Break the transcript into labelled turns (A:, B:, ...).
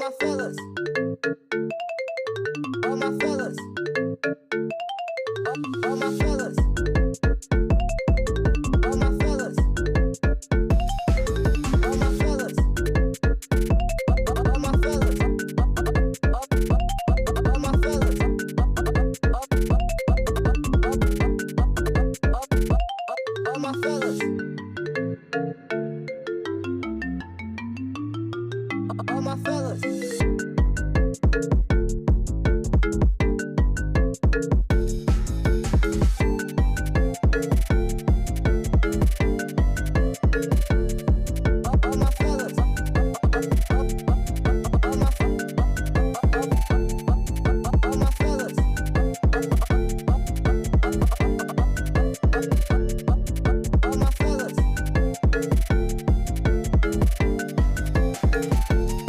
A: my fellas, all my fellas, all my fellas, all my fellas, all my fellas, all my fellas, all my fellas, all my fellas, all my fellas.